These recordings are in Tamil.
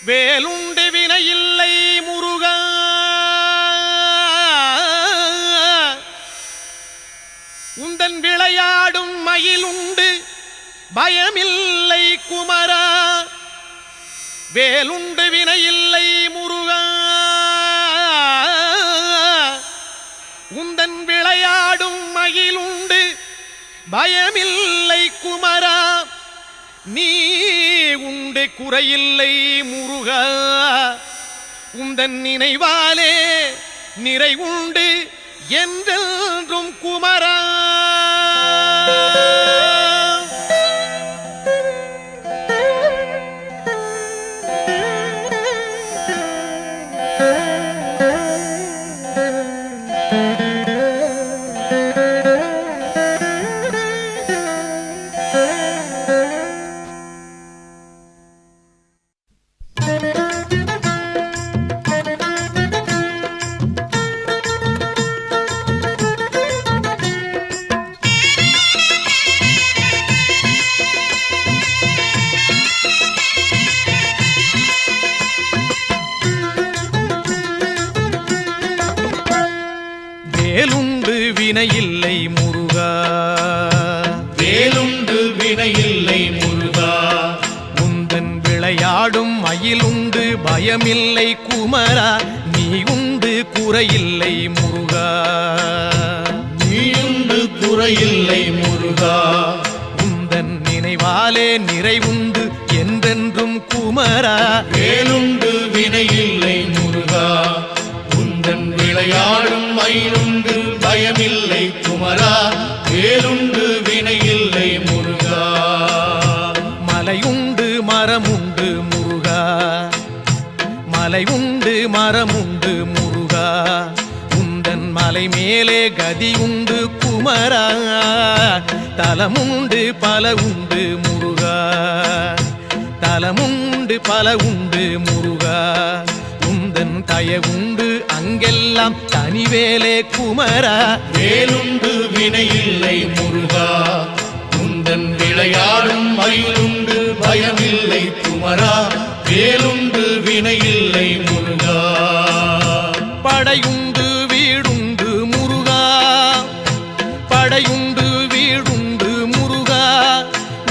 வேலுண்டு வினையில்லை முருகா, உந்தன் விளையாடும் மயிலுண்டு பயமில்லை குமரா. வேலுண்டு வினையில்லை முருகா, உந்தன் விளையாடும் மயிலுண்டு பயமில்லை குமரா. நீ உண்டு குறையில்லை முருகா, உந்தன் நினைவாலே நிறைவுண்டு என்றென்றும் குமரா. வேலுண்டு வினையில்லை முருகா, வேலுண்டு வினையில்லை முருகா, உந்தன் விளையாடும் மயிலுண்டு பயமில்லை குமரா. நீ உண்டு குறையில்லை முருகா, நீயுண்டு குறையில்லை முருகா, உந்தன் நினைவாலே நிறைவுண்டு என்றென்றும் குமரா. வேலுண்டு வினையில்லை முருகா, உந்தன் விளையாடும் மயிலுண்டு பயமில்லை குமரா. வேலுண்டு வினையில்லை முருகா, மலையுண்டு மரமுண்டு முருகா, மலையுண்டு மரமுண்டு முருகா, உந்தன் மலை மேலே கதியுண்டு குமரா. தலமுண்டு பல உண்டு முருகா, தலமுண்டு பல உண்டு முருகா, உந்தன் தயவுண்டு அங்கெல்லாம் தனிவேலே குமரா. வேலுண்டு வினையில்லை முருகா, உந்தன் விளையாடும் மயிலுண்டு பயமில்லை குமரா. வேலுண்டு வினையில்லை முருகா, படையுண்டு வீடுண்டு முருகா, படையுண்டு வீடுண்டு முருகா,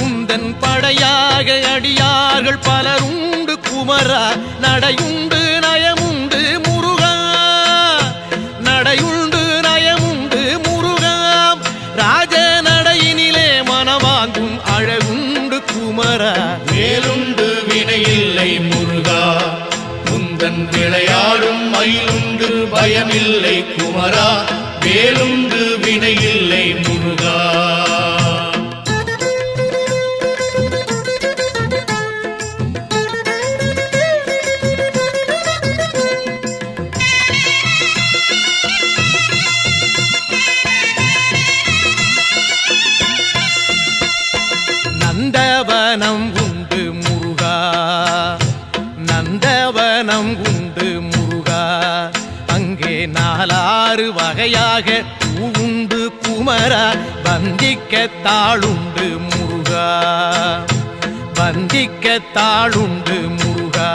உந்தன் படையாக அடியார்கள் பலருண்டு குமரா. நடையுண்டு நயமுண்டு முருகா, நடையுண்டு நயமுண்டு முருகா, ராஜ நடையினிலே மனவாங்கும் அழகுண்டு குமரா. வேலுண்டு வினையில்லை முருகா, உந்தன் விளையாடும் மயிலுண்டு பயமில்லை குமரா. வேலுண்டு வினையில்லை முருகா, நந்தவனம் உண்டு முருகா, நந்தவனம் உண்டு முருகா, அங்கே நாலாறு வகையாக பூவுண்டு குமரா. வந்திக்க தாளுண்டு முருகா, வந்திக்க தாளுண்டு முருகா,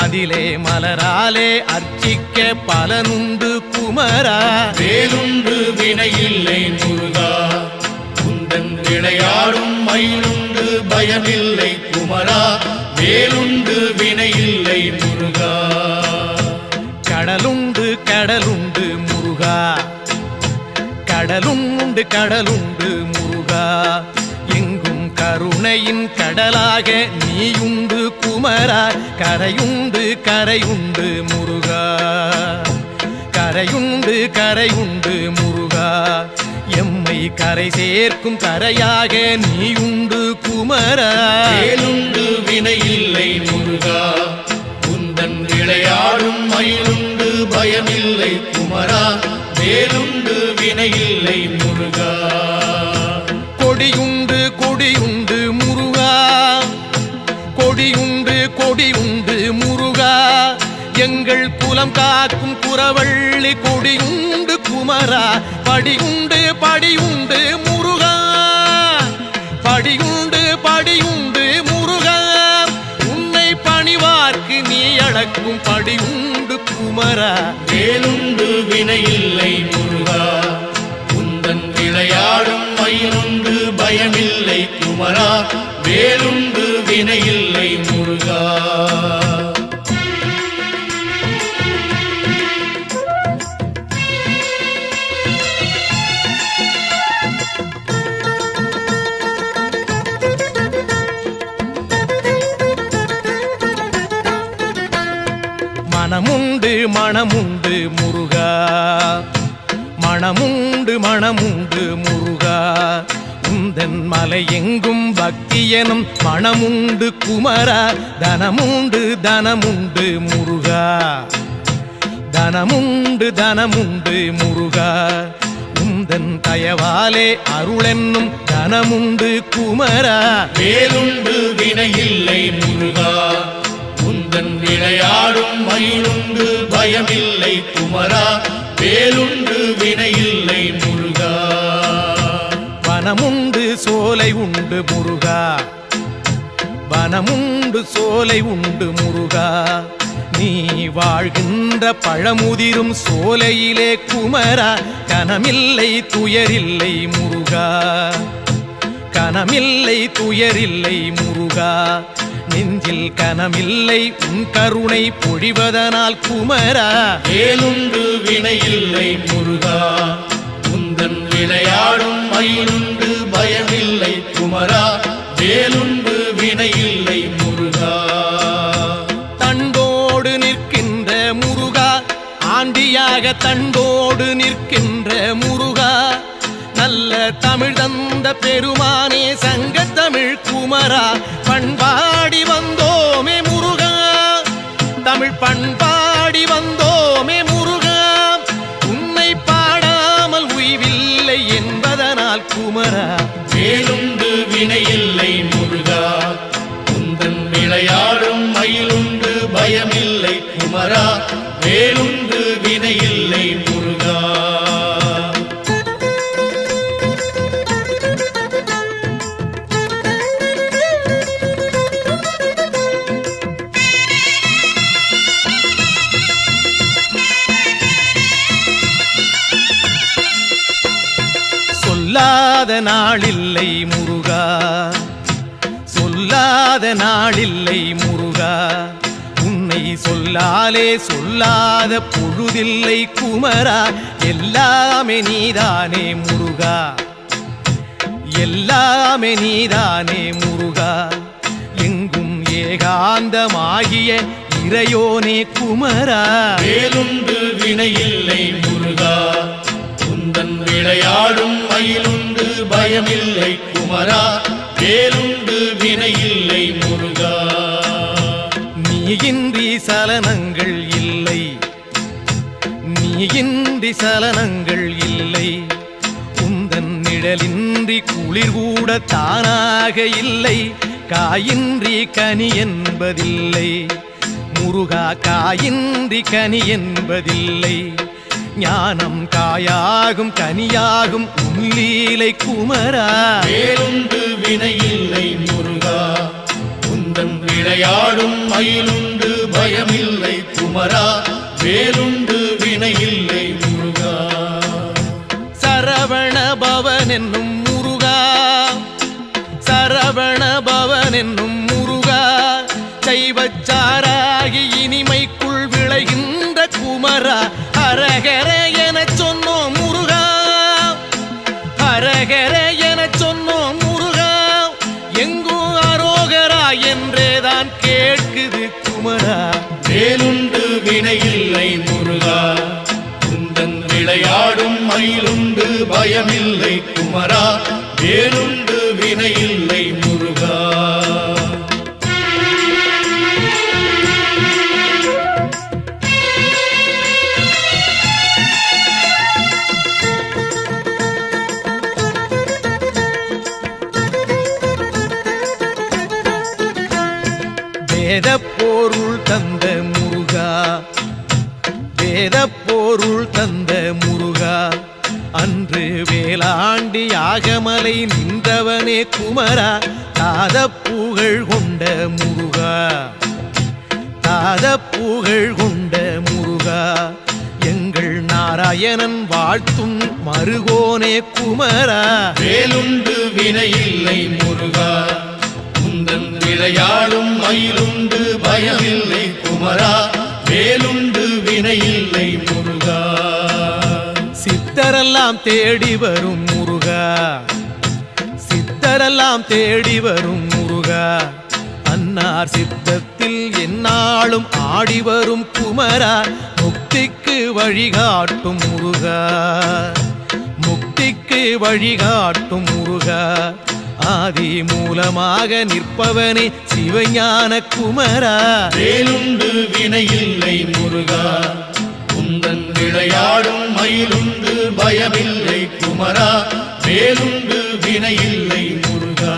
அதிலே மலராலே அர்ச்சிக்க பலனுண்டு குமரா. வேலுண்டு வினையில்லை முருகா, உந்தன் விளையாடும் மயிலுண்டு பயமில்லை குமரா. வேலுண்டு வினையில்லை முருகா, கடலுண்டு கடலுண்டு முருகா, கடலுண்டு கடலுண்டு முருகா, எங்கும் கருணையின் கடலாக நீயுண்டு குமரா. கரையுண்டு கரையுண்டு முருகா, கரையுண்டு கரையுண்டு முருகா, எம்மை கரை சேர்க்கும் கரையாக நீயுண்டு குமரா. வேலுண்டு வினையில்லை முருகா, உந்தன் விளையாடும் மயிலுண்டு பயமில்லை குமரா. வேலுண்டு வினையில்லை முருகா, கொடியுண்டு கொடியுண்டு முருகா, கொடியுண்டு கொடியுண்டு முருகா, எங்கள் குலம் காக்கும் குறவள்ளி கொடியுண்டு குமரா. படியுண்டு படியுண்டு முருகா, படியுண்டு படியுண்டு முருகா, உன்னை பணிவார்க்கு காக்கும் படியுண்டு குமரா வேலுண்டு வினையில்லை முருகா உந்தன் விளையாடும் மயிலுண்டு பயமில்லை குமரா வேலுண்டு வினையில்லை முருகா மனமுண்டு மனமுண்டு முருகா மனமுண்டு மனமுண்டு முருகா உந்தன் மலை எங்கும் பக்தி எனும் மனமுண்டு குமரா தனமுண்டு தனமுண்டு முருகா தனமுண்டு தனமுண்டு முருகா உந்தன் தயவாலே அருளென்னும் தனமுண்டு குமரா வேலுண்டு வினையில்லை முருகா உந்தன் விளையாடும் மயிலுண்டு பயமில்லை குமரா வேலுண்டு வினையில்லை முருகா வனமுண்டு சோலை உண்டு முருகா வனமுண்டு சோலை உண்டு முருகா நீ வாழ்கின்ற பழமுதிரும் சோலையிலே குமரா கனமில்லை துயரில்லை முருகா கனமில்லை துயரில்லை முருகா நெஞ்சில் கனமில்லை உன் கருணை பொழிவதனால் குமரா வேலுண்டு வினையில்லை முருகா உந்தன் விளையாடும் மயிலுண்டு பயமில்லை குமரா வேலுண்டு வினையில்லை முருகா தண்டோடு நிற்கின்ற முருகா ஆண்டியாக தண்டோடு நிற்கின்ற முருகா நல்ல தமிழ் தந்த பெருமானே சங்க தமிழ் குமரா பண்பாடி வந்தோமே முருகா தமிழ் பண்பாடி வந்தோமே முருகா உன்னை பாடாமல் உய்வில்லை என்பதனால் குமரா வேலுண்டு வினையில்லை முருகா உந்தன் விளையாடும் மயிலுண்டு பயமில்லை குமரா வேலுண்டு வினையில்லை முருகா சொல்லாத நாளில்லை முருகா சொல்லாத நாளில்லை முருகா உன்னை சொல்லாலே சொல்லாத பொழுதில்லை குமரா எல்லாமே நீதானே முருகா எல்லாமே நீதானே முருகா எங்கும் ஏகாந்தமாகிய இறையோனே குமரா வேலுண்டு வினையில்லை முருகா உந்தன் விளையாடும் மயிலுண்டு பயமில்லை குமரா வேலுண்டு வினையில்லை முருகா நீயின்றி சலனங்கள் இல்லை நீயின்றி சலனங்கள் இல்லை உந்தன் நிழலின்றி குளிர் கூட தானாக இல்லை காயின்றி கனி என்பதில்லை முருகா காயின்றி கனி என்பதில்லை ஞானம் காயாகும் கனியாகும் உன்லீலை குமரா வேலுண்டு வினையில்லை முருகா உந்தன் விளையாடும் மயிலுண்டு பயமில்லை குமரா வேலுண்டு வினையில்லை முருகா சரவண பவன் என்னும் முருகா சரவண பவன் என்னும் முருகா சைவச்சாராகி இனிமைக்குள் விளைகின்ற குமரா ஹரஹர எனச் சொன்னோம் முருகா ஹரஹர எனச் சொன்னோம் முருகா எங்கும் அரோகரா என்றேதான் கேட்குது குமரா வேலுண்டு வினையில்லை முருகா உந்தன் விளையாடும் மயிலுண்டு பயமில்லை குமரா வேலுண்டு வினையில்லை முருகா வேதப்பொருள் தந்த முருகா வேதப்பொருள் தந்த முருகா அன்று வேளாண்டி யாகமலை நின்றவனே குமரா தாத புகழ் கொண்ட முருகா மாறாத புகழ் கொண்ட முருகா எங்கள் நாராயணன் வாழ்த்தும் மருகோனே குமரா வேலுண்டு வினையில்லை முருகா உந்தன் விளையாடும் மயிலுண்டு பயமில்லை குமரா வேலுண்டு வினையில்லை முருகா சித்தரெல்லாம் தேடி வரும் முருகா சித்தரெல்லாம் தேடி வரும் முருகா அன்னார் சித்தத்தில் எந்நாளும் ஆடி வரும் குமரா முக்திக்கு வழிகாட்டும் முருகா முக்திக்கு வழிகாட்டும் முருகா ஆதி மூலமாக நிற்பவனே சிவஞான குமரா வேலுண்டு வினையில்லை முருகா உந்தன் விளையாடும் மயிலுண்டு பயமில்லை குமரா வேலுண்டு வினையில்லை முருகா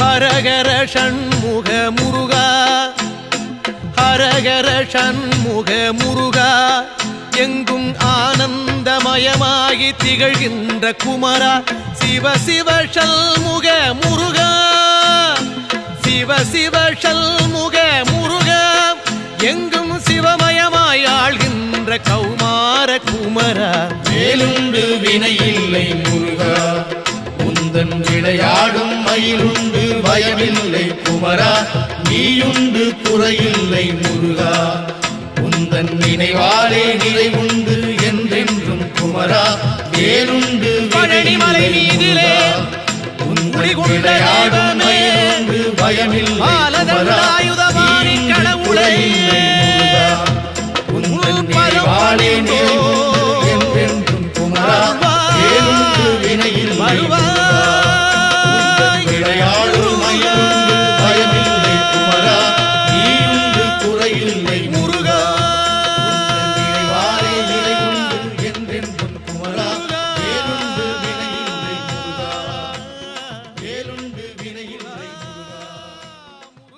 ஹரஹர ஷண்முக முருகா ஹரஹர ஷண்முக முருகா எங்கும் ஆனந்தமயமாகி திகழ்கின்ற குமரா சிவ சிவ ஷண்முக முருகா சிவ சிவ ஷண்முக முருகா எங்கும் சிவமயமாய் ஆள்கின்ற கௌமார குமரா வேலுண்டு வினையில்லை முருகா உந்தன் விளையாடும் மயிலுண்டு பயமில்லை குமரா நீயுண்டு குறையில்லை முருகா உந்தன் நினைவாலே நிறைவுண்டு என்றென்றும் குமரா வேலுண்டு பழனிமலை மீதிலே உந்தன் விளையாடும் மயிலுண்டு பயமில்லை குமரா நீயுண்டு குறையில்லை முருகா உந்தன் நினைவாலே நிறைவுண்டு என்றென்றும் குமரா வேலுண்டு வினையில்லை விளையாடும் மயிலுண்டு பயமில்லை குமரா நீயுண்டு குறையில்லை முருகா நினைவாலே நிறைவுண்டு என்றென்றும் குமரா வேலுண்டு வினையில்லை முருகா வேலுண்டு வினையில்லை முருகா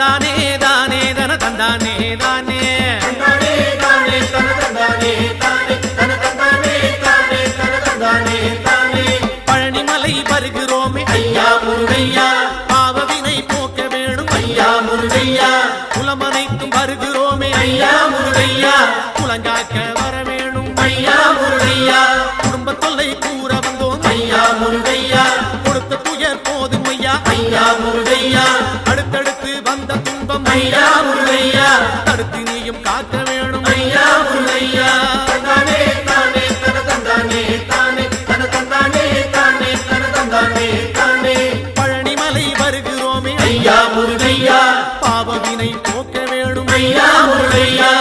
தந்தானே தானே தன தந்தானே தானே தந்தானே தானே தன தந்தானே தானே தன தந்தானே தானே தன தந்தானே தானே பழனிமலை வருகிறோமே ஐயா முருகையா பாவவினை போக்க வேணும் ஐயா முருகையா குலமனைக்கும் வருகிறோமே ஐயா முருகையா குலங்காக்க வர வேணும் ஐயா முருகையா குடும்ப தொல்லை கூற வந்தோம் ஐயா முருகையா கொடுத்த துயர் போதும் ஐயா ஐயா முருகையா அடுத்தடுத்து வந்த துன்பம் ஐயா முருகையா தடுத்து நீயும் காக்க வேணும் ஐயா முருகையா தந்தானே தானே தன தந்தானே தானே தன தந்தானே தானே தன தந்தானே தானே பழனிமலை வருகிறோமே ஐயா முருகையா பாவவினை போக்க வேணும் ஐயா முருகையா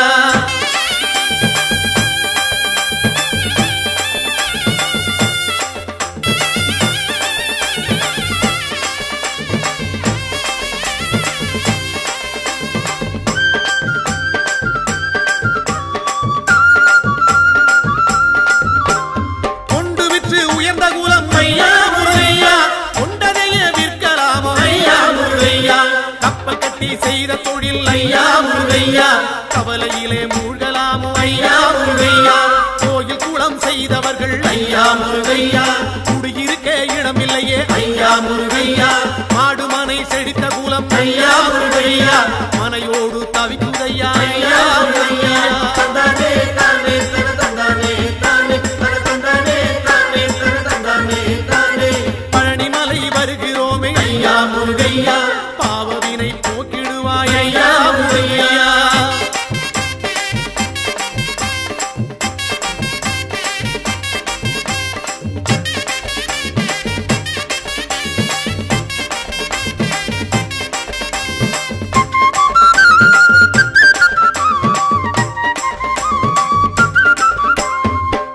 கொண்டு விற்று உயர்ந்த குலம் ஐயா முருகையா கொண்டதையே விற்கலாமோ ஐயா முருகையா கப்பல் கட்டி செய்த தொழில் ஐயா முருகையா கவலையிலே மூழ்கலாமோ ஐயா முருகையா கோயில் குளம் செய்தவர்கள் ஐயா முருகையா குடியிருக்க இடமில்லையே ஐயா முருகையா மாடுமனை செழித்த குலம் ஐயா முருகையா மனையோடு தவிக்குதையா ஐயா முருகையா தந்தானே தானே தன தந்தானே தானே தன தந்தானே தானே தன தந்தானே தானே பழனிமலை வருகிறோமே ஐயா முருகையா பாவவினை போக்கிடுவாய் ஐயா முருகையா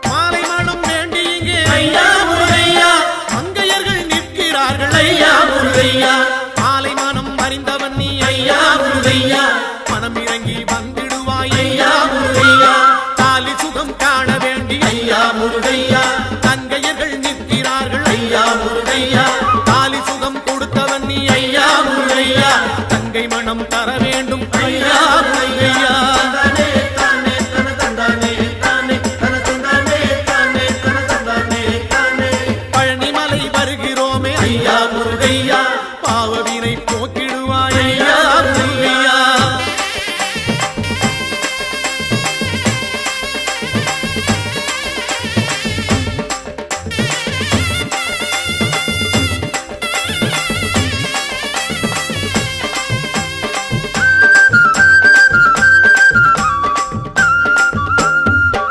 மாலை மனம் வேண்டி இங்கே ஐயா முருகையா மங்கையர்கள் நிற்கிறார்கள் ஐயா முருகையா மாலை மனம் அறிந்தவன் நீ ஐயா முருகையா மனம் இறங்கி வந்திடுவாய் ஐயா முருகையா தாலி சுகம் காண வேண்டி ஐயா முருகையா தங்கையர்கள் நிற்கிறார்கள் ஐயா முருகையா தாலி சுகம் கொடுத்தவன் நீ ஐயா முருகையா தங்கை மனம் தர வேண்டும் ஐயா முருகையா தந்தானே தானே தன தந்தானே தானே தன தந்தானே தானே தன தந்தானே தானே பழனிமலை வருகிறோமே ஐயா முருகையா பாவவினை போக்கிடுவாய் ஐயா முருகையா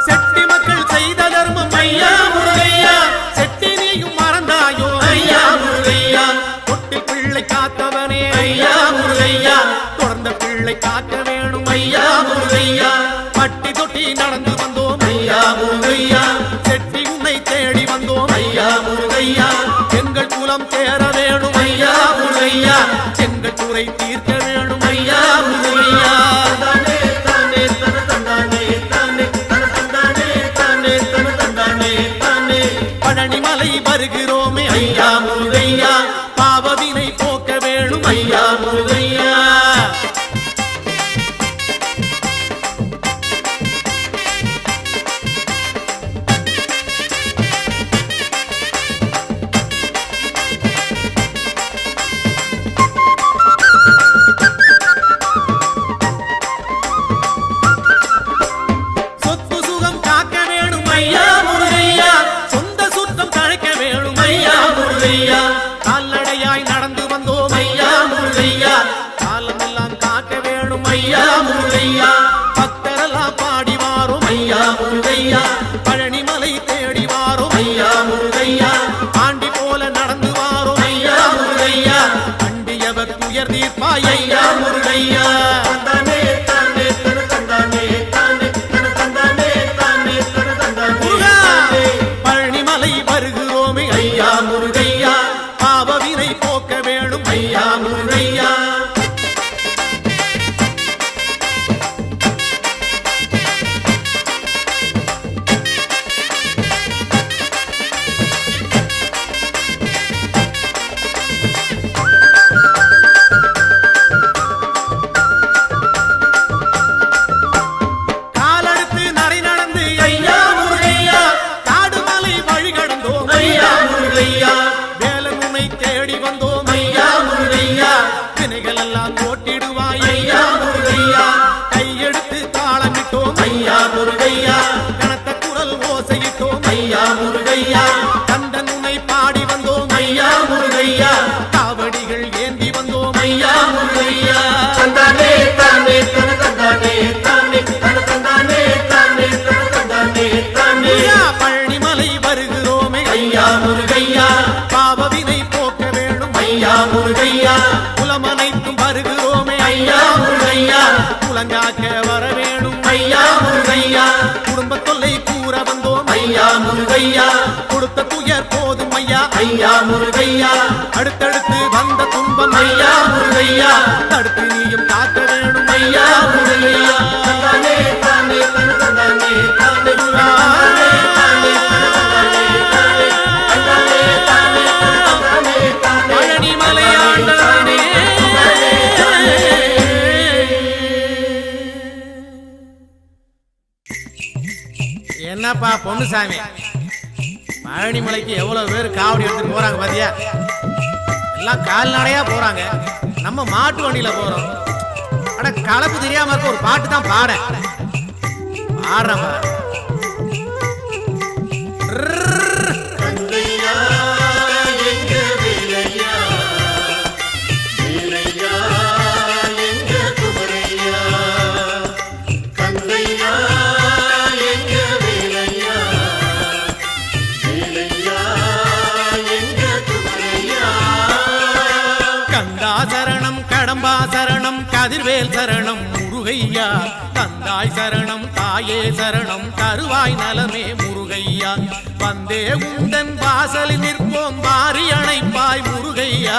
செட்டி மக்கள் செய்த தர்மம் ஐயா முருகையா செட்டி நீயும் மறந்தாயோ ஐயா முருகையா தொட்டில் பிள்ளை காத்தவனே ஐயா முருகையா தொடர்ந்த பிள்ளை காக்க வேணும் ஐயா முருகையா பட்டி தொட்டி நடந்து வந்தோம் ஐயா முருகையா செட்டி உன்னை தேடி வந்தோம் ஐயா முருகையா எங்கள் குலம் தேர வேணும் ஐயா முருகையா எங்கள் குறை தீர்க்க வேணும் ஐயா முருகையா தந்தானே தானே தன தந்தானே தானே தன தந்தானே தானே தன தந்தானே தானே பழனிமலை வருகிறோமே ஐயா முருகையா பாவவினை போக்க வேணும் ஐயா முருகையா சொத்து சுகம் காக்க வேணும் ஐயா முருகையா சொந்த சுத்தம் தழைக்க வேணும் ஐயா முருகையா கால்நடையாய் நடந்து வந்தோம் ஐயா முருகையா காலமெல்லாம் காக்க வேணும் ஐயா முருகையா பக்தரெல்லாம் பாடி வாரும் ஐயா முருகையா பழனிமலை தேடி வாரும் ஐயா முருகையா ஆண்டி போல நடந்து வாரும் ஐயா முருகையா அண்டியவர் துயர் தீர்ப்பாய் ஐயா முருகையா தந்தானே தானே தன தந்தானே தானே தன தந்தானே தானே தன தந்தானே முருகா! தானே பழனிமலை வருகிறோமே ஐயா முருகையா பாவவினை போக்க வேணும் ஐயா முருகையா வினைகள் எல்லாம் ஓட்டிடுவாய் ஐயா முருகையா கையெடுத்து தாளமிட்டோம் ஐயா முருகையா கனத்த குரல் ஓசையிட்டோம் ஐயா முருகையா கந்தன் உன்னை பாடி வந்தோம் ஐயா முருகையா காவடிகள் ஏந்தி வந்தோம் ஐயா முருகையா தந்தானே தானே தன தந்தானே தானே தன தந்தானே தானே தன தந்தானே தானே ஐயா பழனிமலை வருகிறோமே ஐயா முருகையா பாவவினை போக்க வேணும் ஐயா முருகையா குலமனைத்தும் வருகிறோமே ஐயா முருகையா குலங்காக்க வர வேணும் ஐயா முருகையா குடும்ப தொல்லை கூற வந்தோம் ஐயா முருகையா கொடுத்த துயர் போதும் ஐயா ஐயா முருகையா அடுத்தடுத்து வந்த துன்பம் ஐயா முருகையா தடுத்து நீயும் காக்க வேணும் ஐயா முருகையா தந்தானே தானே தன தந்தானே தானே தந்தானே தானே தந்தானே தானே தந்தானே தானே பழனிமலை ஆண்டவனே என்னப்பா பொன்னுசாமி பழனிமலைக்கு எவ்வளவு பேர் காவடி எடுத்துட்டு போறாங்க பாத்தியா எல்லாம் கால்நடையா போறாங்க நம்ம மாட்டு வண்டியில போறோம் ஆனா கலப்பு தெரியாம இருக்க ஒரு பாட்டு தான் பாடுறேன் கந்தையா எங்க வேலையா வேலையா எங்க குமரையா கந்தையா எங்க வேலையா வேலையா எங்க குமரையா கந்தா சரணம் கடம்பா சரணம் கதிர்வேல் சரணம் முருகையா தந்தாய் சரணம் தாயே சரணம் தருவாய் நலமே முருகையா வந்தே உந்தன் வாசலில் நிற்போம் வாரி அணைப்பாய் முருகையா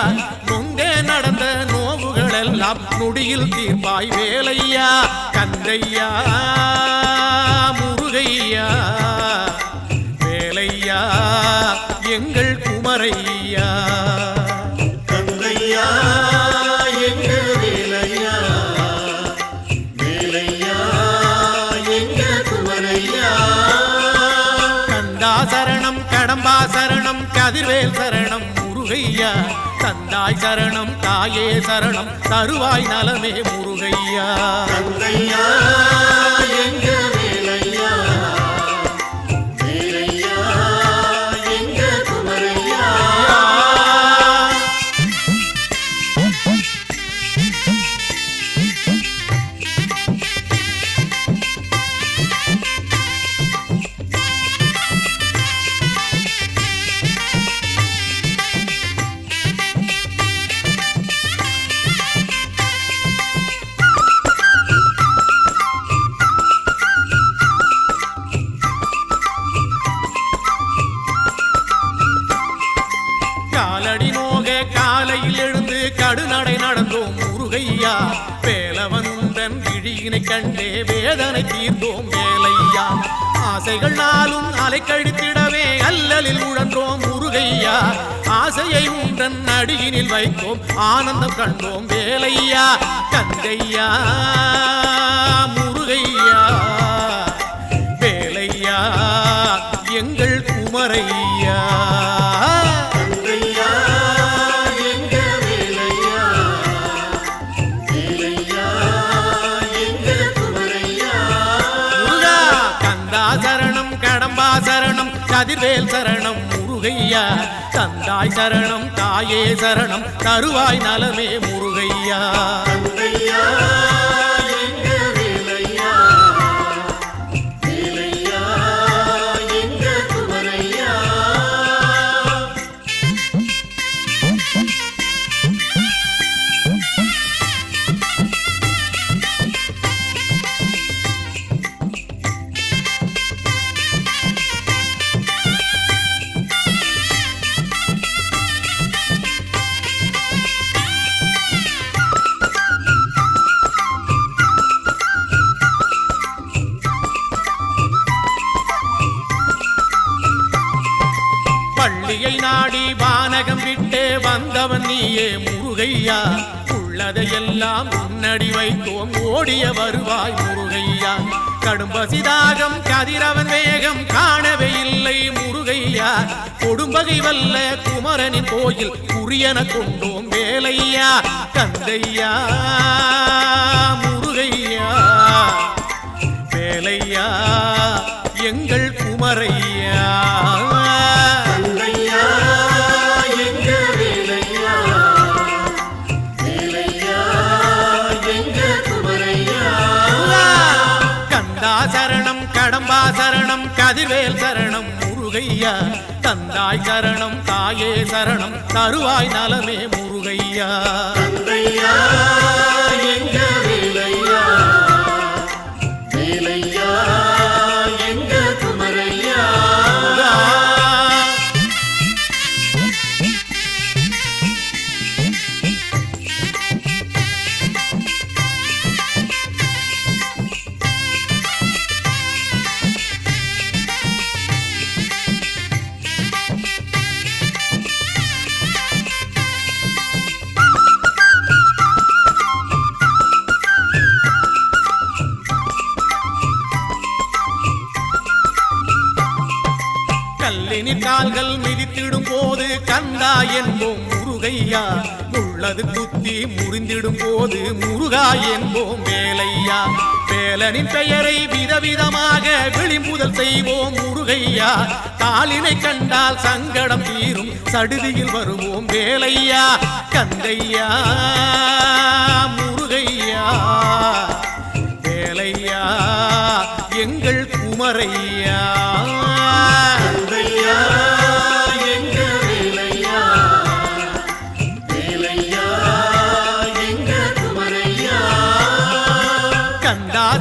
நொந்தே நடந்த நோவுகள் எல்லாம் நொடியில் தீர்ப்பாய் வேலையா கந்தையா முருகையா வேலையா எங்கள் குமரையா கந்தையா எங்க வேலையா வேலையா எங்க குமரையா கந்தா சரணம் கடம்பா சரணம் கதிர்வேல் சரணம் முருகையா தந்தாய் சரணம் தாயே சரணம் தருவாய் நலமே முருகையா கந்தையா எங்க வேலையா வேலையா எங்க குமரையா காலடி நோக காலையில் எழுந்து கடுநடை நடந்தோம் முருகையா வேலவன் உந்தன் விழியினை கண்டே வேதனை தீர்ந்தோம் வேலையா ஆசைகள் நாளும் அலைக்கழித்திடவே அல்லலில் உழன்றோம் முருகையா ஆசையை உந்தன் அடியினில் வைத்தோம் ஆனந்தம் கண்டோம் வேலையா கந்தையா முருகையா வேலையா எங்கள் குமரையா கந்தையா எங்க வேலையா வேலையா எங்க குமரையா முருகா கந்தா சரணம் கடம்பா சரணம் கதிர்வேல் சரணம் முருகையா தந்தாய் சரணம் தாயே சரணம் தருவாய் நலமே முருகையா கந்தையா எங்க வேலையா வேலையா எங்க குமரையா பள்ளியை நாடி வானகம் விட்டே வந்தவன் நீயே முருகையா உள்ள உள்ளதையெல்லாம் முன்னடி வைத்தோம் ஓடிய வருவாய் முருகையா கடும்பசிதாகம் கதிரவன் வேகம் காணவே இல்லை முருகையா கொடும்பகை வல்ல குமரனின் கோயில் குறியன கொண்டோம் வேலையா கந்தையா முருகையா வேலையா எங்கள் குமரையா சரணம் கடம்பா சரணம் கதிர்வேல் சரணம் முருகையா தந்தாய் சரணம் தாயே சரணம் தருவாய் நலமே முருகையா கல்லினின் கால்கள் மிதித்திடும் போது கந்தா என்போம் முருகையா உள்ளது குத்தி முறிந்திடும் போது முருகா என்போம் வேலையா வேலனின் பெயரை விதவிதமாக விளிம்புதல் செய்வோம் முருகையா தாளினை கண்டால் சங்கடம் தீரும் சடுதியில் வருவோம் வேலையா கந்தையா முருகையா வேலையா எங்கள் குமரையா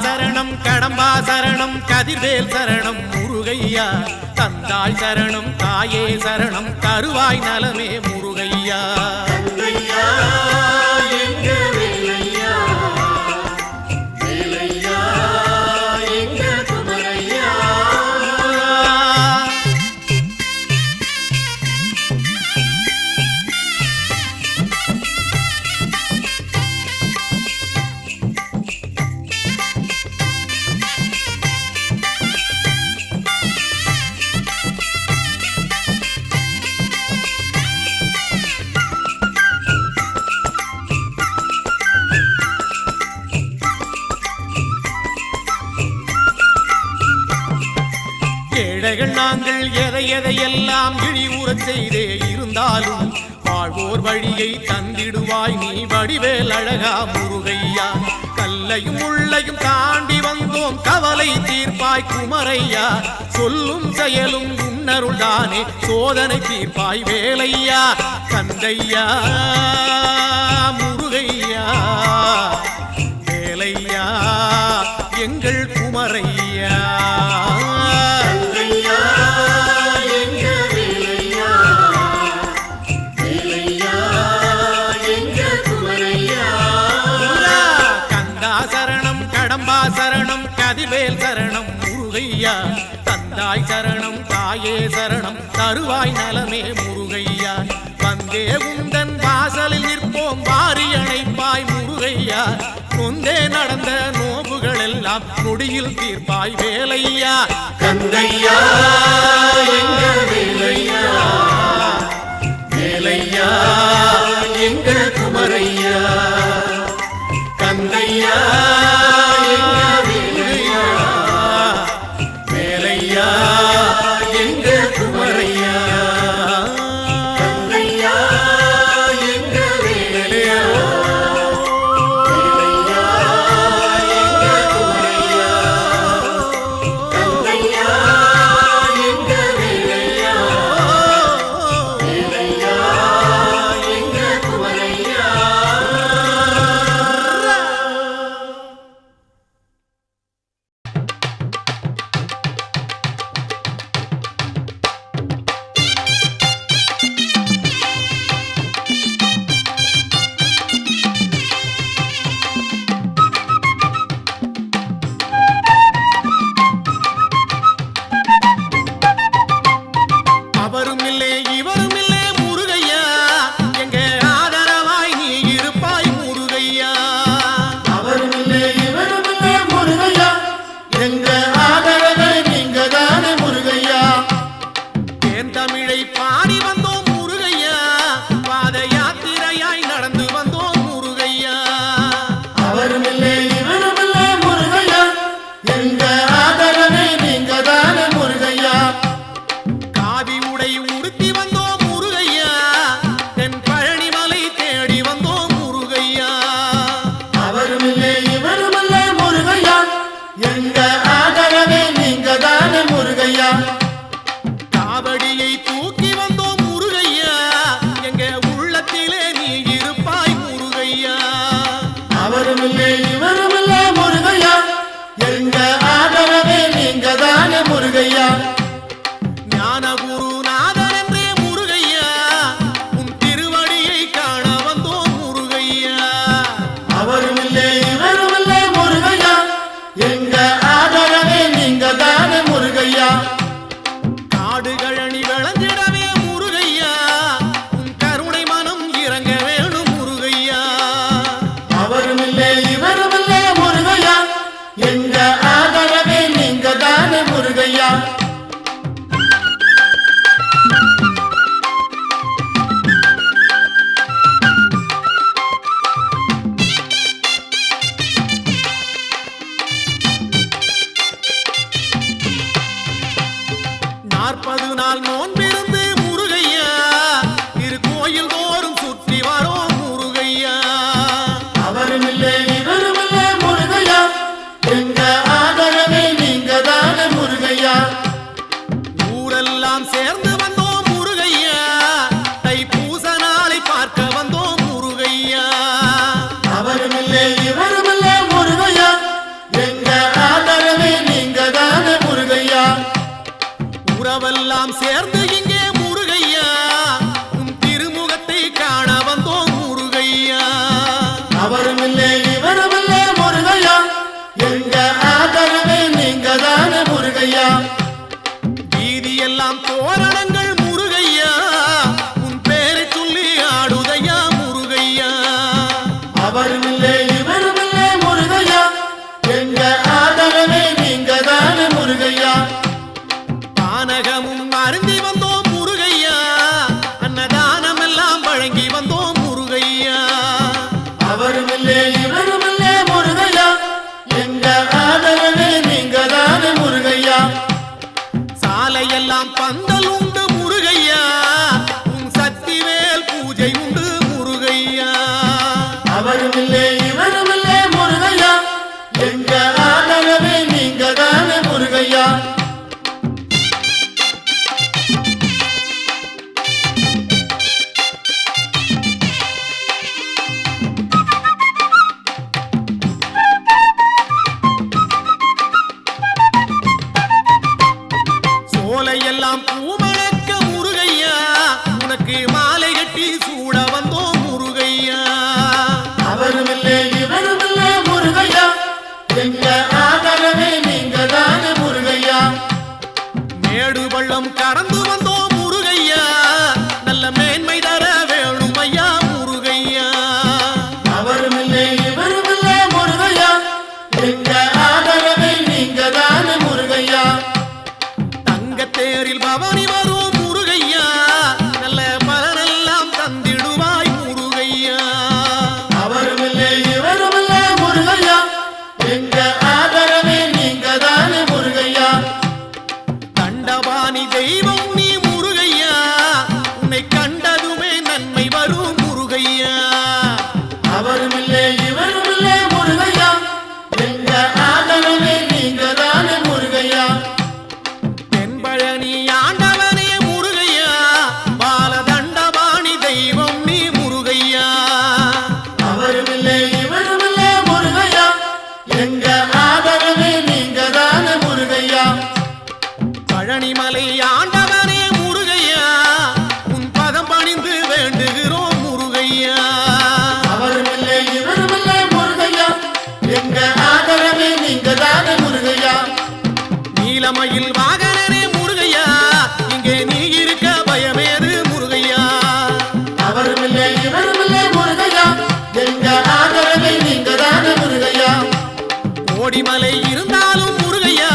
சரணம் கடம்பா சரணம் கதிர்வேல் சரணம் முருகையா தந்தாய் சரணம் தாயே சரணம் தருவாய் நலமே முருகையா ஏழைகள் நாங்கள் எதையெல்லாம் இழிவுறச் செய்தே இருந்தாலும் வாழ்வோர் வழியை தந்திடுவாய் நீ வடிவேல் அழகா முருகையா கல்லையும் உள்ளையும் தாண்டி வந்தோம் கவலை தீர்ப்பாய் குமரையா சொல்லும் செயலும் உன்னருள் தானே சோதனை தீர்ப்பாய் வேலையா கந்தையா முருகையா வேலையா எங்கள் குமரையா சரணம் கதிர்வேல் சரணம் முருகையா தந்தாய் சரணம் தாயே சரணம் தருவாய் நலமே முருகையா வந்தே உந்தன் வாசலில் நிற்போம் வாரி அணைப்பாய் முருகையா நொந்தே நடந்த நோவுகள் எல்லாம் நொடியில் தீர்ப்பாய் வேலையா கந்தையா வேலையா வேலையா எங்கள் குமரையா கந்தையா ஆதரவே நீங்க தானே முருகையா. ஊரெல்லாம் சேர்ந்து வந்தோம் முருகையா, தைப்பூச நாளை பார்க்க வந்தோம் முருகையா. அவருமில்லை இவருமில்லை முருகையா, எங்க ஆதரவே நீங்க தானே முருகையா. உறவெல்லாம் சேர்ந்து இங்கே முருகையா, உன் திருமுகத்தை காண வந்தோம் முருகையா. அவருமில்லை இவருமில்லை முருகையா, எங்க ஆதரவே நீங்க தானே முருகையா. வீதியெல்லாம் தோரணங்கள் முருகையா, உன் பேரை சொல்லி ஆடுதையா முருகையா. அவருமில்லை இவருமில்லை முருகையா, எங்க ஆதரவே நீங்க தானே முருகையா. பானகமும் அருந்தி வந்தோம் முருகையா, அன்னதானம் எல்லாம் வழங்கி வந்தோம் முருகையா. அவருமில்லை இவருமில்லை முருகையா, எங்க ஆதரவே நீங்க தானே முருகையா. சாலையெல்லாம் பந்தல் உண்டு முருகையா, உன் சக்திவேல் பூஜை உண்டு முருகையா. அவருமில்லை இவருமில்லை முருகையா, எங்க ஆதரவே நீங்க தானே முருகையா. சோலையெல்லாம் பூமணக்க முருகையா, உனக்கு மாலை கட்டி சூட வந்தோம் முருகையா. அவருமில்லை இவருமில்லை முருகையா, எங்க ஆதரவே நீங்க தானே முருகையா. மேடு பள்ளம் கடந்து வந்தோம் முருகையா, நல்ல மேன்மை தர வேணும் ஐயா முருகையா. அவருமில்லை இவருமில்லை முருகையா, எங்க ஆதரவே நீங்க தானே முருகையா. தங்கத்தேரில் பவனி வரும் முருகையா, நல்ல பலனெல்லாம் தந்திடுவாய் முருகையா. அவருமில்லை இவருமில்லை முருகையா, எங்க ஆதரவே நீங்க தானே முருகையா. தண்டபாணி தெய்வம் நீ முருகையா, உன்னை கண்டதுமே நன்மை வரும் முருகையா. அவருமில்லை இவருமில்லை முருகையா, எங்க ஆதரவே நீங்க தானே முருகையா. தென்பழனி ஆண்டவனே முருகையா, பாலதண்டபாணி தெய்வம் நீ முருகையா. அவருமில்லை இவருமில்லை முருகையா, எங்க ஆதரவே நீங்க தானே முருகையா. பழனிமலை ஆண்டவனே முருகையா, உன் பதம் பணிந்து வேண்டுகிறோம் முருகையா. அவருமில்லை இவருமில்லை முருகையா, எங்க ஆதரவே நீங்க தானே முருகையா. நீலமயில் வாகனனே முருகையா, இங்கே நீ இருக்க பயமேது முருகையா. அவருமில்லை இவருமில்லை முருகையா, எங்க ஆதரவே நீங்க தானே முருகையா. கோடிமலை இருந்தாலும் முருகையா,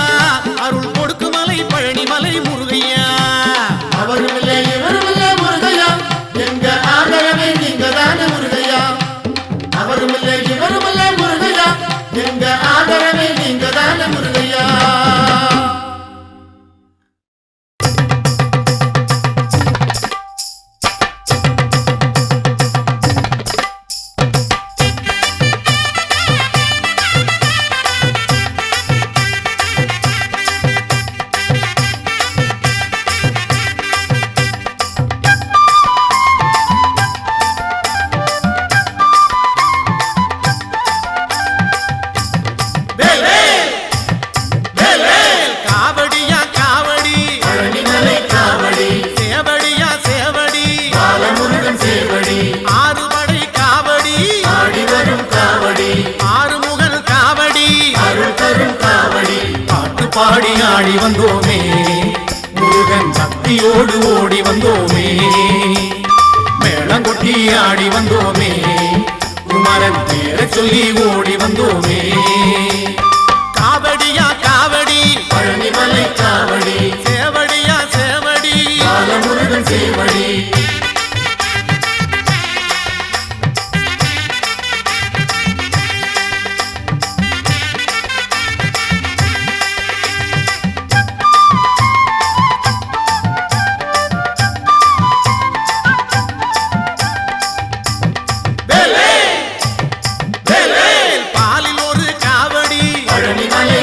அருள் கொடுக்குமலை பழனிமலை முருகையா. அவருமில்லை இவருமில்லை முருகையா, எங்க ஆதரவே நீங்க தானே முருகையா. அவருமில்லை இவருமில்லை முருகையா, எங்க ஆதரவே நீங்க தானே முருகையா. காவடியா காவடி, பழனிமலை காவடி, சேவடியா சேவடி, பாலமுருகன் சேவடி, ஆறுபடை காவடி, ஆடி வரும் காவடி, ஆறுமுகன் காவடி, அருள் தரும் காவடி. பாட்டு பாடி ஆடி வந்தோமே, முருகன் பக்தியோடு ஓடி வந்தோமே. மேளங்கொட்டி ஆடி வந்தோமே, குமரன் பேரை சொல்லி ஓடி வந்தோமே. காவடியா காவடி, பழனிமலை காவடி, சேவடியா சேவடி, பாலமுருகன் சேவடி. பாலில் ஒரு காவடி, பழனிமலை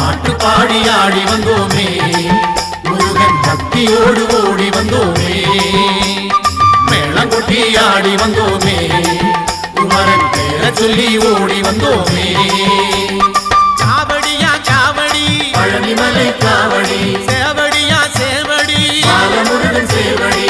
பாட்டு பாடி ஆடி வந்தோமே முருகன் பக்தியோடு ஓடி வந்தோமே மேளங்கொட்டி ஆடி வந்தோமே குமரன் பேரை சொல்லி ஓடி வந்தோமே காவடியா காவடி பழனிமலை காவடி சேவடியா சேவடி பாலமுருகன் சேவடி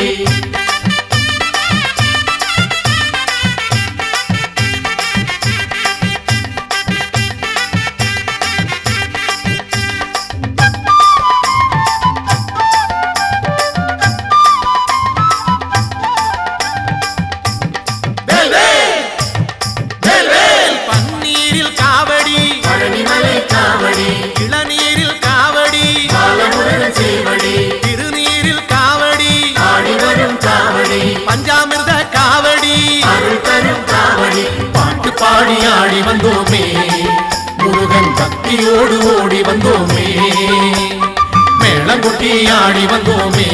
பன்னீரில் காவடி பழனிமலை காவடி இளநீரில் காவடி பாலமுருகன் சேவடி திருநீரில் காவடி ஆடி வரும் காவடி பஞ்சாமிர்த காவடி அருள் தரும் காவடி பாட்டு பாடி ஆடி வந்தோமே முருகன் பக்தியோடு ஓடி வந்தோமே மேளங்கொட்டி ஆடி வந்தோமே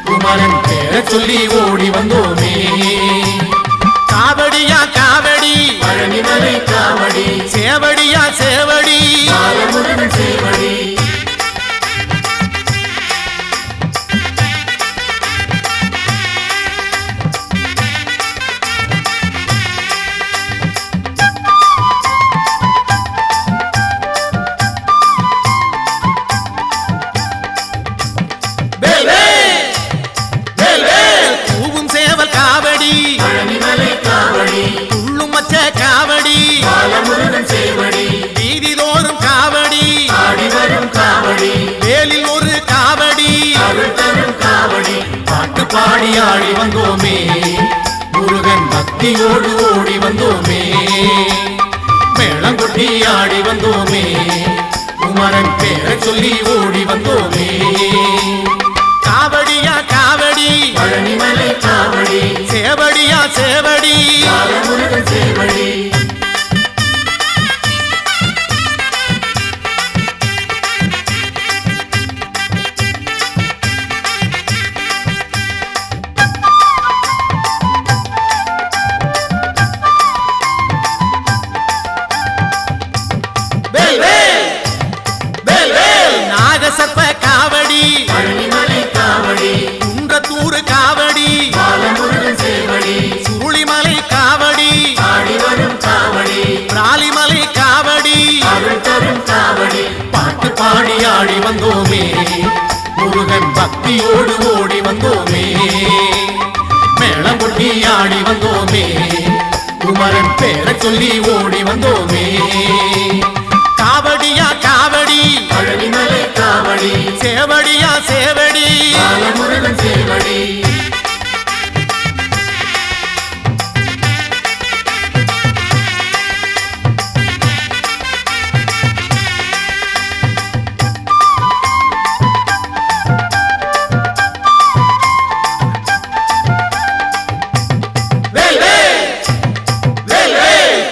குமரன் பேரை சொல்லி ஓடி வந்தோமே காவடியா காவடி பழனிமலை காவடி சேவடியா சேவடி பாலமுருகன் சேவடி பூவும் சேவல் காவடி பழனிமலை காவடி துள்ளும் மச்ச காவடி பாலமுருகன் சேவடி வீதிதோறும் காவடி ஆடி வரும் காவடி வேலில் ஒரு காவடி அருள் தரும் காவடி பாட்டு பாடி ஆடி வந்தோமே முருகன் பக்தியோடு ஓடி வந்தோமே மேளங்கொட்டி ஆடி வந்தோமே குமரன் பேரை சொல்லி ஓடி வந்தோமே காவடியா காவடி பழனிமலை காவடி சேவடியா சேவடி பாலமுருகன் சேவடி நாகசர்ப்ப காவடி பழனிமலை காவடி குன்றத்தூர் காவடி பாலமுருகன் சேவடி சுருளிமலை காவடி ஆடி வரும் காவடி பிராலிமலை காவடி அருள் தரும் காவடி பாட்டு பாடி ஆடி வந்தோமே முருகன் பக்தியோடு ஓடி வந்தோமே மேளங்கொட்டி ஆடி வந்தோமே குமரன் பேரை சொல்லி ஓடி வந்தோமே காவடியா காவடி பழனிமலை காவடி சேவடியா சேவடி பாலமுருகன் சேவடி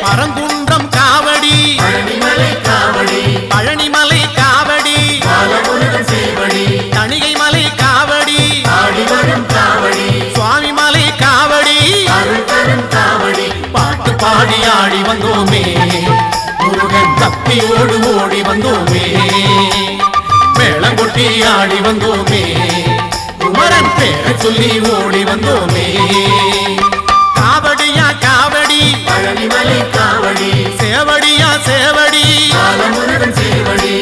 பரங்குன்றம் காவடி பழனிமலை காவடி பழனிமலை காவடி பாலமுருகன் சேவடி தணிகை மலை காவடி ஆடி வரும் காவடி சுவாமி மலை காவடி அருள் தரும் காவடி பாட்டு பாடி ஆடி வந்தோமே முருகன் பக்தியோடு ஓடி வந்தோமே மேளங்கொட்டி ஆடி வந்தோமே குமரன் பேரை சொல்லி ஓடி வந்தோமே காவடியா காவடி பழனிமலை காவடி சேவடியா சேவடி பாலமுருகன் சேவடி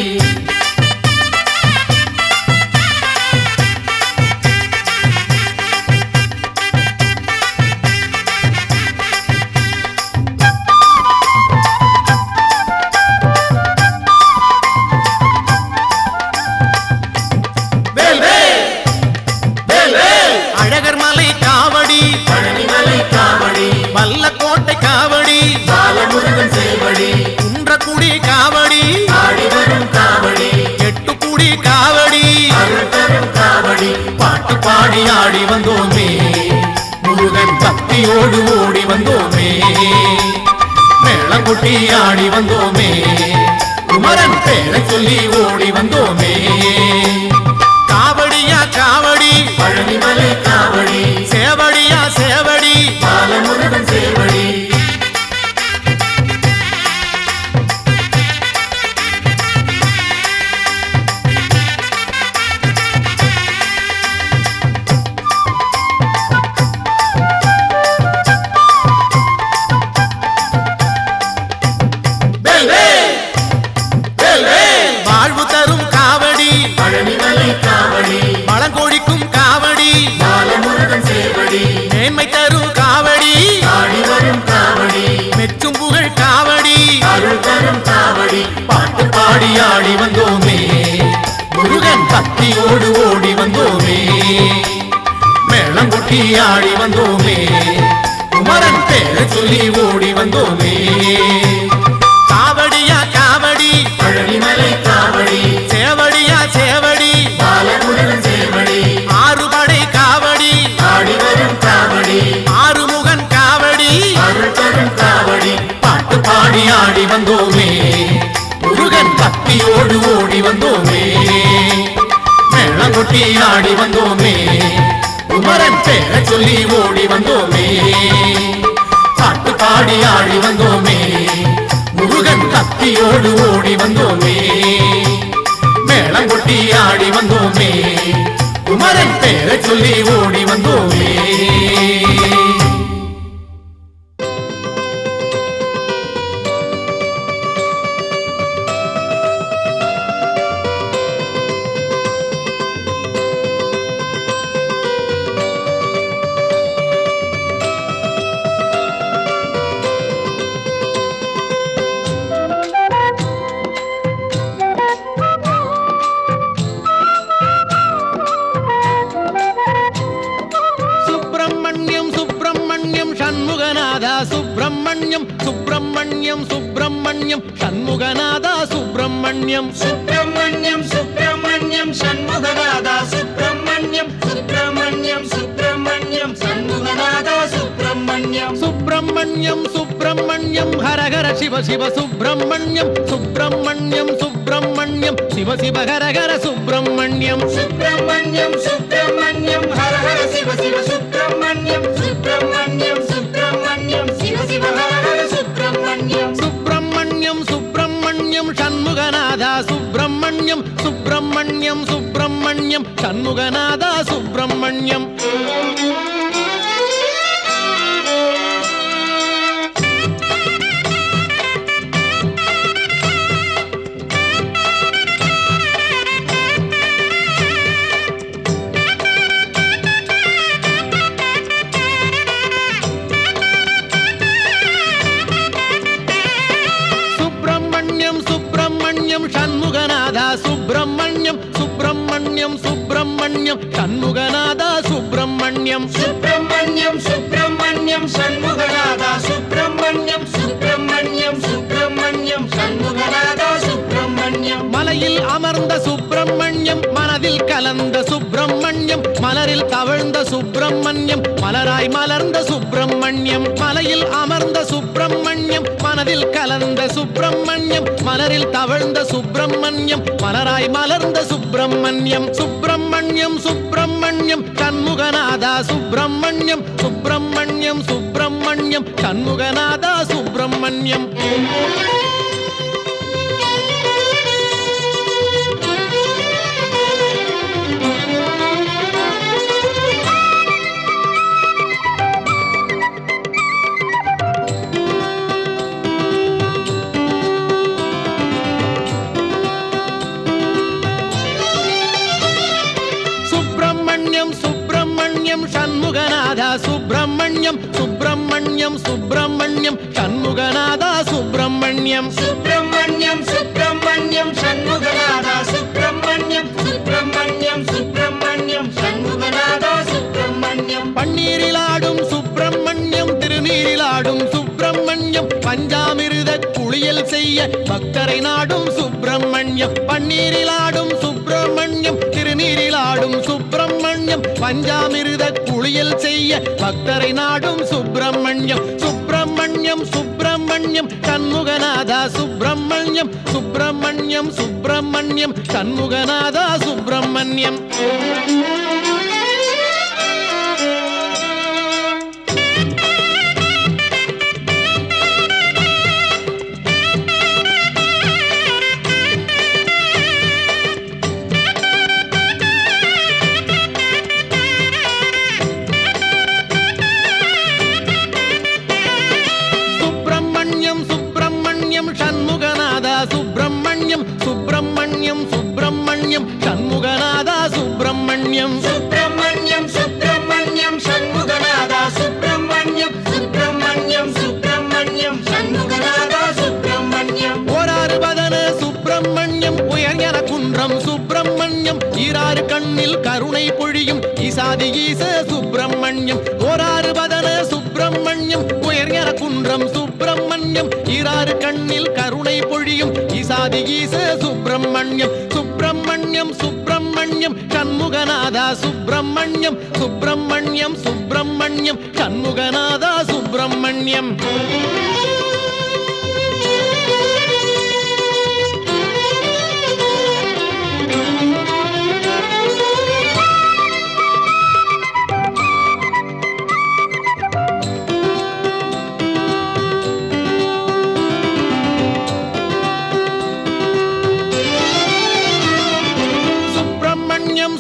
அழகர் மலை காவடி பழனிமலை காவடி வல்லக்கோட்டை காவடி பாலமுருகன் சேவடி குன்றக்குடி காவடி ஆடி வரும் காவடி எட்டுக்குடி காவடி அருள் தரும் காவடி பாட்டு பாடி ஆடி வந்தோமே முருகன் பக்தியோடு ஓடி வந்தோமே மேளங்கொட்டி ஆடி வந்தோமே குமரன் பேரை சொல்லி ஓடி வந்தோமே காவடியா காவடி பழனிமலை காவடி சேவடியா சேவடி பாலமுருகன் சேவடி பாடி ஆடி வந்தோமே முருகன் பக்தியோடு ஓடி வந்தோமே மேளங்கொட்டி ஆடி வந்தோமே குமரன் பேரை சொல்லி ஓடி வந்தோமே காவடியா காவடி பழனிமலை காவடி சேவடியா சேவடி பாலமுருகன் சேவடி ஆறுபடை காவடி ஆடி வரும் காவடி ஆறுமுகன் காவடி அருள் தரும் காவடி பாட்டு பாடி ஆடி வந்தோமே முருகன் பக்தியோடு ஓடி வந்தோமே மேளங்கொட்டி ஆடி வந்தோமே குமரன் பேரை சொல்லி ஓடி வந்தோமே பாட்டு பாடி ஆடி வந்தோமே முருகன் பக்தியோடு ஓடி வந்தோமே மேளங்கொட்டி ஆடி வந்தோமே குமரன் பேரை சொல்லி ஓடி வந்தோமே சுப்பிரமணியம் சுப்பிரமணியம் சுப்பிரமணியம் சண்முகநாதா சுப்பிரமணியம் சுப்பிரமணியம் சுப்பிரமணியம் சண்முகநாதா சுப்பிரமணியம் சுப்பிரமணியம் சுப்பிரமணியம் சண்முகநாதா சுப்பிரமணியம் சுப்பிரமணியம் சுப்பிரமணியம் ஹரஹர சிவ சிவ சுப்பிரமணியம் சுப்பிரமணியம் சுப்பிரமணியம் சிவ சிவ ஹரஹர சுப்பிரமணியம் சுப்பிரமணியம் சுப்பிரமணியம் ஹர ஹர சிவ சிவ சுப்பிரமணியம் சுப்பிரமணியம் சுப்பிரமணியம் சிவ சிவ ஹர ஹர சுப்பிரமணியம் சுப்பிரமணியம் சுப்பிரமணியம் சண்முகநாதா சுப்பிரமணியம் சுப்பிரமணியம் சுப்பிரமணியம் சண்முகநாதா சுப்பிரமணியம் சண்முகநாதா சுப்பிரமணியம் சுப்பிரமணியம் சுப்பிரமணியம் சண்முகநாதா சுப்பிரமணியம் சுப்பிரமணியம் சுப்பிரமணியம் சண்முகநாதா சுப்பிரமணியம் சுப்பிரமணியம் சுப்பிரமணியம் சண்முகநாதா சுப்பிரமணியம் மலையில் அமர்ந்த சுப்பிரமணியம் மனதில் கலந்த சுப்பிரமணியம் மலரில் தவழ்ந்த சுப்பிரமணியம் மலராய் மலர்ந்த சுப்பிரமணியம் மலையில் அமர்ந்த சுப்பிரமணியம் மனதில் கலந்த சுப்பிரமணியம் மலரில் தவழ்ந்த சுப்பிரமணியம் மலராய் மலர்ந்த சுப்பிரமணியம் சுப்பிரமணியம் சுப்பிரமணியம் சண்முகநாதா சுப்பிரமணியம் சுப்பிரமணியம் சுப்பிரமணியம் சண்முகநாதா சுப்பிரமணியம் சுப்பிரமணியம் சண்முகநாதா சுப்பிரமணியம் சுப்பிரமணியம் சுப்பிரமணியம் சண்முகநாதா சுப்பிரமணியம் சுப்பிரமணியம் சுப்பிரமணியம் சண்முகநாதா சுப்பிரமணியம் சுப்பிரமணியம் சுப்பிரமணியம் சண்முகநாதா சுப்பிரமணியம் பன்னீரிலாடும் சுப்பிரமணியம் திருநீரிலாடும் சுப்பிரமணியம் பஞ்சாமிருத குளியல் செய்ய பக்தரை நாடும் சுப்பிரமணியம் பன்னீரிலாடும் சுப்பிரமணியம் திருநீரிலாடும் சுப்பிரமணியம் பஞ்சாமிருத குளியல் செய்ய பக்தரை நாடும் சுப்பிரமணியம் சுப்பிரமணியம் சுப்பிரமணியம் சண்முகநாதா சுப்பிரமணியம் சுப்பிரமணியம் சுப்பிரமணியம் சண்முகநாதா சுப்பிரமணியம் சண்முகநாதா சுப்பிரமணியம் சுப்பிரமணியம் சுப்பிரமணியம் சண்முகநாதா சுப்பிரமணியம் சுப்பிரமணியம் சுப்பிரமணியம் சண்முகநாதா சுப்பிரமணியம் சுப்பிரமணியம் சுப்பிரமணியம் சண்முகநாதா சுப்பிரமணியம் ஓராறு பதன சுப்பிரமணியம் சுப்பிரமணியம் உயர்ஞன குன்றம் சுப்பிரமணியம் ஈராறு கண்ணில் கருணை பொழியும் ஈசாதி ஈச சுப்பிரமணியம் ஓராறு பதன சுப்பிரமணியம் உயர்ஞன குன்றம் சுப்பிரமணியம் ஈராறு கண்ணில் கருணை பொழியும் ஈசாதி ஈச சுப்பிரமணியம் சுப்பிரமணியம் சுப்பிரமணியம் சண்முகநாதா சுப்பிரமணியம் சுப்பிரமணியம் சுப்பிரமணியம் சண்முகநாதா சுப்பிரமணியம்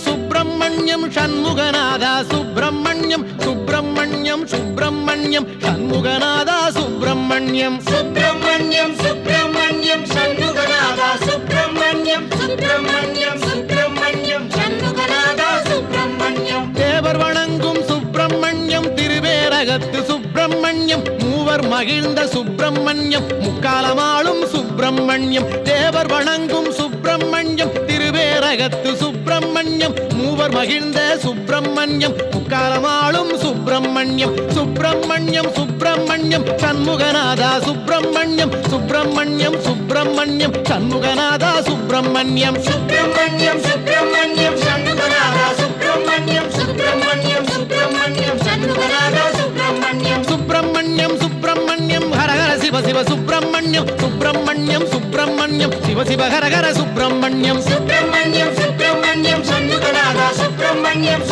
சுப்பிரமணியம் சண்முகநாதா சுப்பிரமணியம் சுப்பிரமணியம் சுப்பிரமணியம் சண்முகநாதா சுப்பிரமணியம் சுப்பிரமணியம் சுப்பிரமணியம் சண்முகநாதா சுப்பிரமணியம் சுப்பிரமணியம் சுப்பிரமணியம் சண்முகநாதா சுப்பிரமணியம் தேவர் வணங்கும் சுப்பிரமணியம் திருவேரகத்து சுப்பிரமணியம் மூவர் மகிழ்ந்த சுப்பிரமணியம் முக்காலமாளும் சுப்பிரமணியம் தேவர் வணங்கும் சுப்பிரமணியம் திருவேரகத்து சுப்பிரமணியம் மூவர் மகிழ்ந்த சுப்பிரமணியம் முக்காலமாளும் சுப்பிரமணியம் சுப்பிரமணியம் சுப்பிரமணியம் சண்முகநாதா சுப்பிரமணியம் சுப்பிரமணியம் சுப்பிரமணியம் சண்முகநாதா சுப்பிரமணியம் சுப்பிரமணியம் சுப்பிரமணியம் சண்முகநாதா சுப்பிரமணியம் சுப்பிரமணியம் சுப்பிரமணியம் சண்முகநாதா சுப்பிரமணியம் சுப்பிரமணியம் சுப்பிரமணியம் ஹரஹர சிவ சிவ சுப்பிரமணியம் சுப்பிரமணியம் சுப்பிரமணியம் சிவ சிவ ஹரஹர சுப்பிரமணியம் சுப்பிரமணியம் சுப்பிரமணியம் சண்முகநாதா சுப்பிரமணியம்